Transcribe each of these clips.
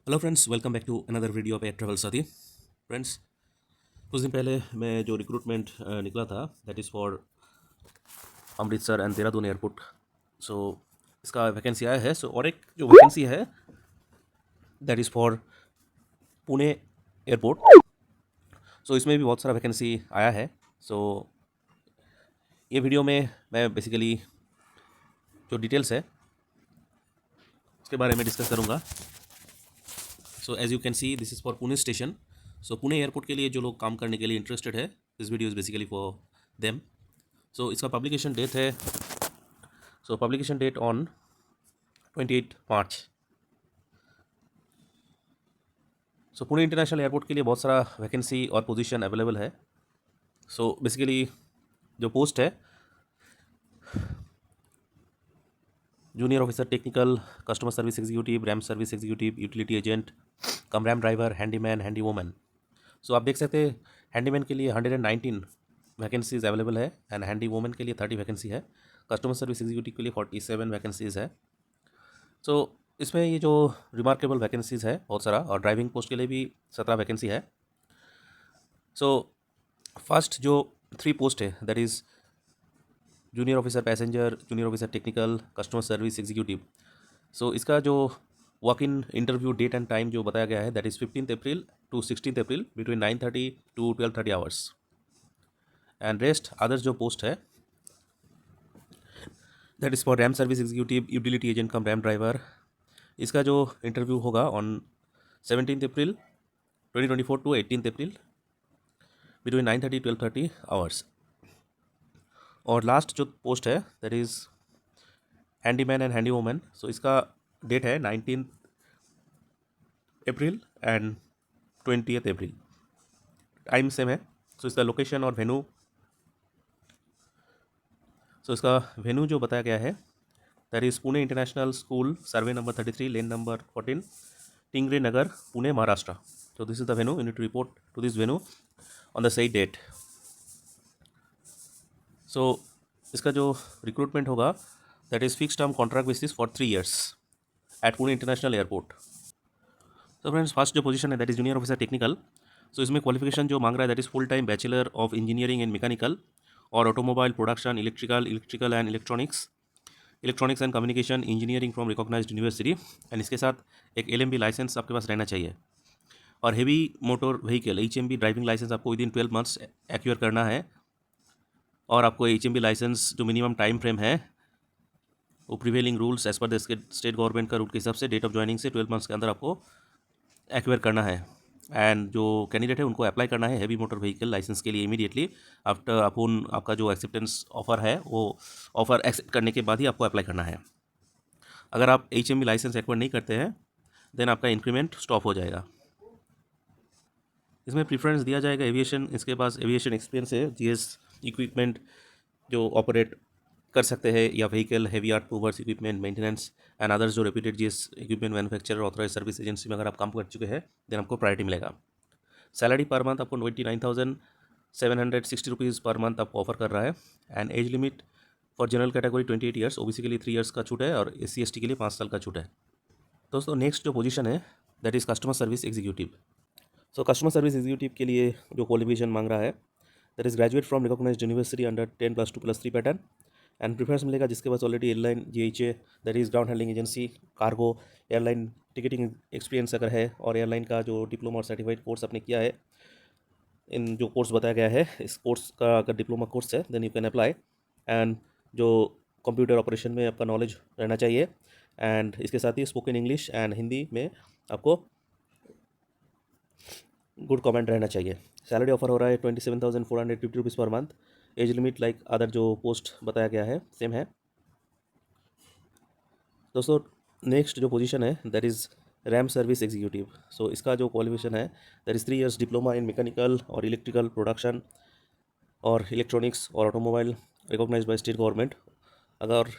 Hello friends, welcome back to another video of air travel साथी। Friends, कुछ दिन पहले मैं जो रिक्रूटमेंट निकला था that is for Amritsar and Dehradun airport. So इसका वैकेंसी आया है। और एक जो वैकेंसी है that is for Pune airport. इसमें भी बहुत सारा वैकेंसी आया है। सो ये वीडियो में मैं बेसिकली जो डिटेल्स है उसके बारे में डिस्कस करूँगा। As you can see this is for Pune station. Pune airport के लिए जो लोग काम करने के लिए इंटरेस्टेड है, this video is basically for them. इसका पब्लिकेशन डेट है, publication date on 28 March. Pune international airport के लिए बहुत सारा वैकेंसी और पोजीशन अवेलेबल है। बेसिकली जो पोस्ट है junior officer technical, customer service executive, ramp service executive, utility agent, cum ramp driver, handyman, handy woman. आप देख सकते हैं हैंडीमैन के लिए 119 वैकेंसीज अवेलेबल है एंड हैंडी वोमैन के लिए 30 वैकेंसी है। कस्टमर सर्विस एग्जीक्यूटिव के लिए 47 वैकेंसीज है। इसमें ये जो रिमार्केबल वैकेंसीज है बहुत सारा, और ड्राइविंग पोस्ट के लिए भी 17 वैकेंसी है। फर्स्ट जो 3 पोस्ट है that is junior officer passenger, junior officer technical, customer service executive. इसका जो walk in interview date and time जो बताया गया है that is 15 April to 16 April between 9:30 to 12:30 hours. And rest others जो पोस्ट है that is for ramp service executive, utility agent cum ramp driver. इसका जो इंटरव्यू होगा on 17 April 2024 to 18 April between 9:30 12:30 hours. और लास्ट जो पोस्ट है that is handyman and handy woman. इसका डेट है 19 अप्रैल एंड 20 अप्रैल। टाइम सेम है। इसका लोकेशन और वेन्यू, इसका वेन्यू जो बताया गया है that is Pune international school, survey number 33, lane number 14, Tingre Nagar, Pune, Maharashtra. This is the venue, you need to report to this venue on the set date. इसका जो रिक्रूटमेंट होगा that is fix term contract basis for 3 years at Pune international airport. Friends, first जो position है that is junior officer technical. इसमें qualification जो मांग रहा है that is full time bachelor of engineering and mechanical और automobile production, electrical and electronics and communication engineering from recognised university. And इसके साथ एक LMB लाइसेंस आपके पास रहना चाहिए। और heavy motor vehicle HMB driving licence आपको विद इन 12 months एक्वायर करना है। और आपको HMB लाइसेंस जो मिनिमम टाइम फ्रेम है वो prevailing rules as per the state government का रूल के हिसाब से डेट ऑफ ज्वाइनिंग से 12 months के अंदर आपको एक्वायर करना है। एंड जो कैंडिडेट है उनको अप्लाई करना है हैवी मोटर व्हीकल लाइसेंस के लिए इमीडिएटली आफ्टर अपन आपका जो एक्सेप्टेंस ऑफर है वो ऑफर एक्सेप्ट करने के बाद ही आपको अप्लाई करना है। अगर आप HMB लाइसेंस एक्वायर नहीं करते हैं देन आपका इंक्रीमेंट स्टॉप हो जाएगा। इसमें प्रीफरेंस दिया जाएगा एविएशन, इसके पास एविएशन एक्सपीरियंस है, GS इक्विपमेंट जो ऑपरेट कर सकते हैं, या vehicle heavy earth movers equipment maintenance and others जो reputed GS equipment manufacturer authorise service agency में अगर आप काम कर चुके हैं देन आपको प्रायोरिटी मिलेगा। सैलरी पर मंथ आपको 29,760 रुपीज़ पर मंथ आपको ऑफर कर रहा है। And age limit for general category 28 years, OBC के लिए 3 years का छूट है और SC ST के लिए 5 साल का छूट है। दोस्तों, नेक्स्ट जो पोजीशन है that is customer service executive. Customer service executive के लिए जो क्वालिफिकेशन मांग रहा है that is graduate from recognised university under 10+2+3 pattern. And preference मिलेगा जिसके पास already airline GHA that is ground handling agency, cargo, airline ticketing experience अगर है, और एयरलाइन का जो डिप्लोमा और सर्टिफाइड कोर्स आपने किया है, इन जो कोर्स बताया गया है इस कोर्स का अगर डिप्लोमा कोर्स है then you can apply. And जो कंप्यूटर ऑपरेशन में आपका नॉलेज रहना चाहिए। एंड इसके साथ ही स्पोकन इंग्लिश एंड हिंदी में आपको गुड कमेंट रहना चाहिए। सैलरी ऑफर हो रहा है 27,450 rupees per month. As limit like other जो पोस्ट बताया गया है सेम है। दोस्तों, नेक्स्ट जो पोजीशन है that is ramp service executive. इसका जो क्वालिफिकेशन है that is 3 years diploma in mechanical और इलेक्ट्रिकल प्रोडक्शन और इलेक्ट्रॉनिक्स और automobile recognised by state government. अगर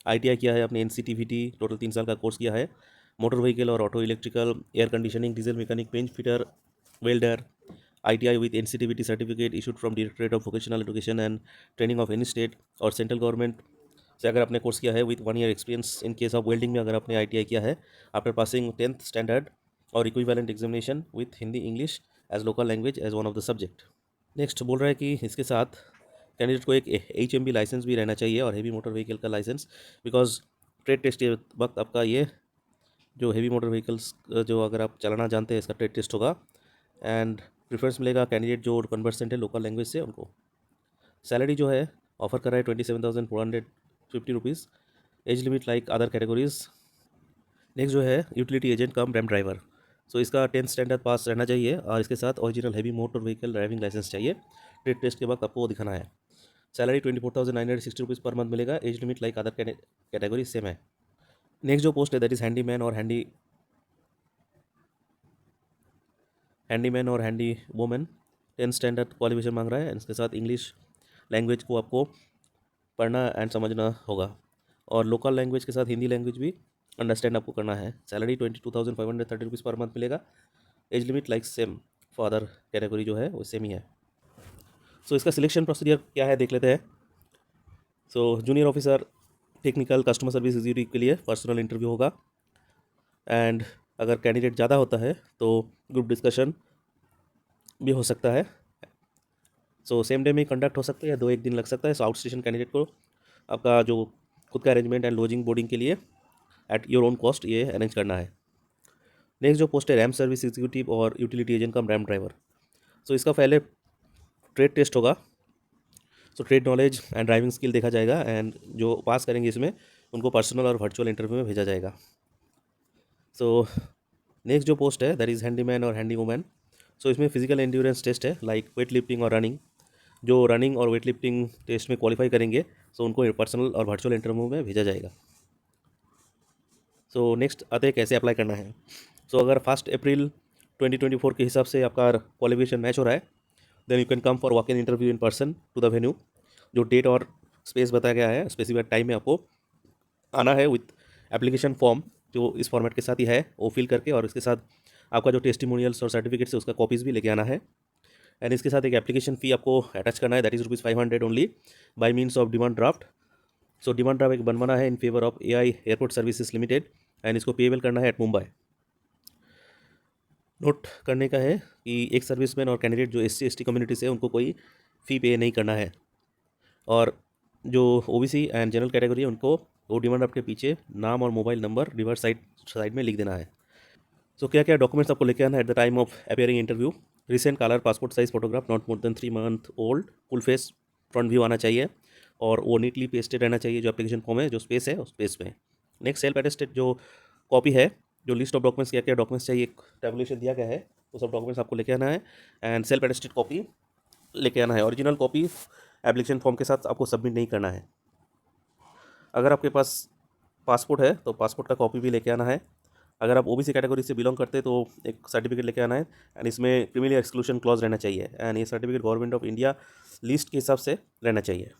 ITI किया है आपने, NCTVT टोटल 3 साल का कोर्स किया है, मोटर व्हीकल और auto electrical, air conditioning, diesel mechanic, Pench fitter, welder, ITI with NCTVT certificate issued from Directorate of Vocational Education and Training of any state और सेंट्रल गवर्नमेंट से अगर आपने course किया है with 1 year experience in case of welding में अगर आपने ITI किया है आफ्टर पासिंग 10th स्टैंडर्ड और equivalent examination with Hindi English as local language as one of the subject. Next बोल रहा है कि इसके साथ कैंडिडेट को एक HMB लाइसेंस भी रहना चाहिए और हेवी मोटर व्हीकल का लाइसेंस, बिकॉज ट्रेड टेस्ट के वक्त आपका ये जो हेवी मोटर व्हीकल्स जो अगर आप चलाना जानते हैं इसका ट्रेड टेस्ट होगा। एंड प्रेफरेंस मिलेगा कैंडिडेट जो कन्वर्सेंट है लोकल लैंग्वेज से उनको। सैलरी जो है ऑफर कर रहा है 27,450 rupees. Age limit like other categories. Next जो है utility agent cum ramp driver. So इसका 10th स्टैंडर्ड पास रहना चाहिए और इसके साथ original heavy motor vehicle driving licence चाहिए। ट्रेड टेस्ट के वक्त आपको वो दिखाना है। सैलरी 24,960 रुपीज़ पर मंथ मिलेगा। Age limit like other category same है। नेक्स्ट जो पोस्ट है दैट इज़ हैंडीमैन और handy women. 10th standard qualification मांग रहा है। इसके साथ इंग्लिश लैंग्वेज को आपको पढ़ना एंड समझना होगा और लोकल लैंग्वेज के साथ हिंदी लैंग्वेज भी अंडरस्टैंड आपको करना है। सैलरी 22,530 रुपीज़ पर मंथ मिलेगा। Age limit like same for other category जो है वो सेम ही है। सो इसका सिलेक्शन प्रोसीजर क्या है देख लेते हैं। So junior officer technical customer service executive के लिए पर्सनल इंटरव्यू होगा। एंड अगर कैंडिडेट ज़्यादा होता है तो ग्रुप डिस्कशन भी हो सकता है। सो सेम डे में कंडक्ट हो सकता है या 2-1 दिन लग सकता है। सो आउट स्टेशन कैंडिडेट को आपका जो खुद का अरेंजमेंट एंड लॉजिंग बोर्डिंग के लिए एट योर ओन कॉस्ट ये अरेंज करना है। नेक्स्ट जो पोस्ट है रैम सर्विस एग्जीक्यूटिव और utility agent cum ramp driver. So इसका पहले ट्रेड टेस्ट होगा। So trade knowledge and driving skill देखा जाएगा एंड जो पास करेंगे इसमें उनको पर्सनल और वर्चुअल इंटरव्यू में भेजा जाएगा। सो नेक्स्ट जो पोस्ट है दैट इज़ हैंडीमैन और हैंडी वुमेन। सो इसमें फिजिकल एंड्योरेंस टेस्ट है लाइक वेट लिफ्टिंग और रनिंग। जो रनिंग और वेट लिफ्टिंग टेस्ट में क्वालिफाई करेंगे सो उनको पर्सनल और वर्चुअल इंटरव्यू में भेजा जाएगा। सो नेक्स्ट आते हैं कैसे अप्लाई करना है। सो अगर 1 अप्रैल 2024 के हिसाब से आपका क्वालिफिकेशन मैच हो रहा है then you can come for walk in interview in person to the venue. जो डेट और स्पेस बताया गया है स्पेसिफाइड टाइम में आपको आना है विथ एप्लीकेशन फॉर्म जो इस फॉर्मेट के साथ ही है वो फिल करके, और इसके साथ आपका जो टेस्टिमोनियल्स और सर्टिफिकेट्स है उसका कॉपीज़ भी लेके आना है। एंड इसके साथ एक एप्लीकेशन फ़ी आपको अटैच करना है that is ₹500 only by means of demand draft. So demand draft एक बनवाना है in favour of AI airport services limited and इसको पेबल करना है एट मुंबई। नोट करने का है कि एक सर्विसमैन और कैंडिडेट जो SC ST कम्युनिटी से उनको कोई फ़ी पे नहीं करना है, और जो OBC एंड जनरल कैटेगरी है उनको वो डिमांड ड्राफ्ट के पीछे नाम और मोबाइल नंबर रिवर्स साइड में लिख देना है। सो क्या क्या डॉक्यूमेंट्स आपको लेके आना है at the time of appearing interview. Recent colour passport size photograph not more than 3 month old, full face front view आना चाहिए और वो नीटली पेस्टेड रहना चाहिए। जो एप्लीकेशन फॉर्म है जो स्पेस है उस स्पेस में। नेक्स्ट सेल्फ अटेस्टेड जो कॉपी है, जो लिस्ट ऑफ डॉक्यूमेंट्स क्या क्या डॉक्यूमेंट्स चाहिए टेबुलेशन दिया गया है वो सब डॉक्यूमेंट्स आपको लेके आना है एंड सेल्फ अटेस्टेड कॉपी लेके आना है। ओरिजिनल कॉपी एप्लीकेशन फॉर्म के साथ आपको सबमिट नहीं करना है। अगर आपके पास पासपोर्ट है तो पासपोर्ट का कॉपी भी लेके आना है। अगर आप OBC कैटेगरी से बिलोंग करते हैं तो एक सर्टिफिकेट लेके आना है एंड इसमें क्रिमिनल एक्सक्लूशन क्लॉज रहना चाहिए एंड ये certificate government of India list के हिसाब से रहना चाहिए।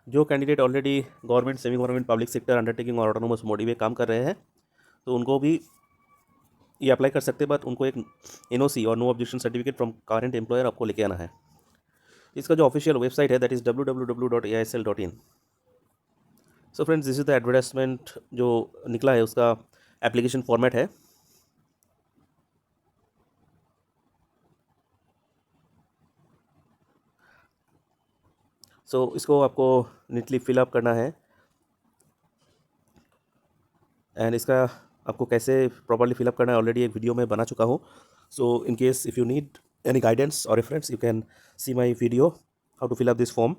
जो candidate already government semi government public sector undertaking और ऑटोनोमस बॉडी में काम कर रहे हैं तो उनको भी ये अप्लाई कर सकते हैं, बट उनको एक NOC और no objection certificate from current employer आपको लेके आना है। इसका जो ऑफिशियल वेबसाइट है that is www.aisl.in। So friends this is the advertisement जो निकला है उसका एप्लीकेशन फॉर्मेट है। सो इसको आपको नीटली फिलअप करना है एंड इसका आपको कैसे प्रॉपर्ली फिलअप करना है ऑलरेडी एक वीडियो में बना चुका हूँ। So in case if you need any guidance और reference you can see my video how to fill up this form.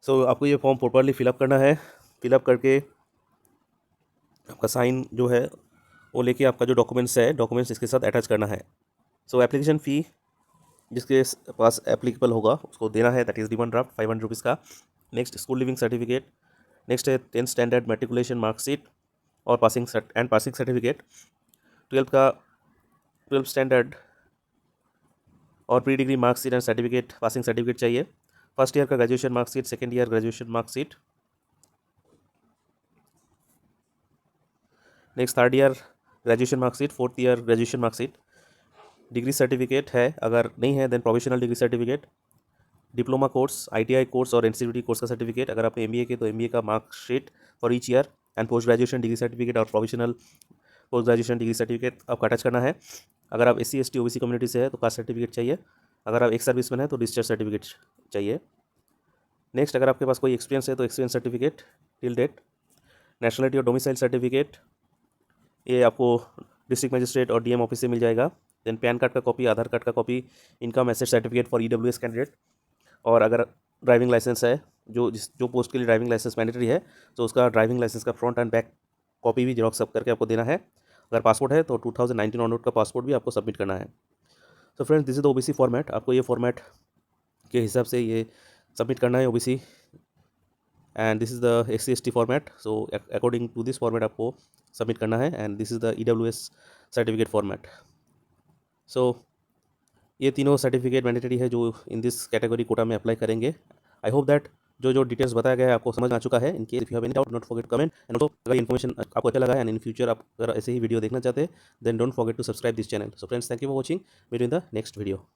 So आपको ये फॉर्म प्रॉपर्ली फिलअप करना है। फिलअप करके आपका साइन जो है वो लेके आपका जो डॉक्यूमेंट्स इसके साथ अटैच करना है। सो एप्लीकेशन फ़ी जिसके पास एप्लीकेबल होगा उसको देना है दैट इज़ डिमांड ड्राफ्ट ₹500 का। Next school leaving certificate. Next है 10th स्टैंडर्ड मेट्रिकुलेशन मार्कशीट और पासिंग सर्टिफिकेट। 12th स्टैंडर्ड और pre degree marksheet and certificate passing certificate चाहिए। फर्स्ट ईयर का graduation marksheet, second year graduation marksheet. Next third year graduation marksheet, fourth year graduation marksheet. Degree certificate है, अगर नहीं है then provisional degree certificate. Diploma course, ITI course और NCVT course का certificate. अगर आपने MBA के तो MBA का marksheet for each year and post graduation degree certificate और provisional post graduation degree certificate आपका अटैच करना है। अगर आप SC ST OBC कम्युनिटी से है तो कास्ट सर्टिफिकेट चाहिए। अगर आप एक्स सर्विसमैन है तो डिस्चार्ज सर्टिफिकेट चाहिए। नेक्स्ट, अगर आपके पास कोई एक्सपीरियंस है तो experience certificate till date. Nationality और डोमिसाइल सर्टिफिकेट ये आपको डिस्ट्रिक्ट मजिस्ट्रेट और DM ऑफिस से मिल जाएगा। देन पैन कार्ड का कॉपी, आधार कार्ड का copy, income asset certificate for EWS candidate. और अगर ड्राइविंग लाइसेंस है, जो पोस्ट के लिए ड्राइविंग लाइसेंस मैंडेटरी है, तो उसका ड्राइविंग लाइसेंस का फ्रंट एंड बैक कॉपी भी जेरॉक्स सब करके आपको देना है। अगर पासपोर्ट है तो 2019 ऑनवर्ड का पासपोर्ट भी आपको सबमिट करना है। तो friends, this is the OBC format. आपको ये फॉर्मेट के हिसाब से ये सबमिट करना है OBC, and this is the SC ST format. So according to this format आपको सबमिट करना है, and this is the EWS certificate format. So ये तीनों सर्टिफिकेट मैंडेटरी है जो इन दिस कैटेगरी कोटा में अप्लाई करेंगे। आई होप दैट जो डिटेल्स बताया गया है आपको समझ आ चुका है। In case if you have any doubt, not forget comment, and also अगर इन्फॉर्मेशन आपको अच्छा लगा है एंड इन फ्यूचर आप अगर ऐसे ही वीडियो देखना चाहते हैं, then don't forget to subscribe this channel. So friends, thank you for watching. Meet in the next video.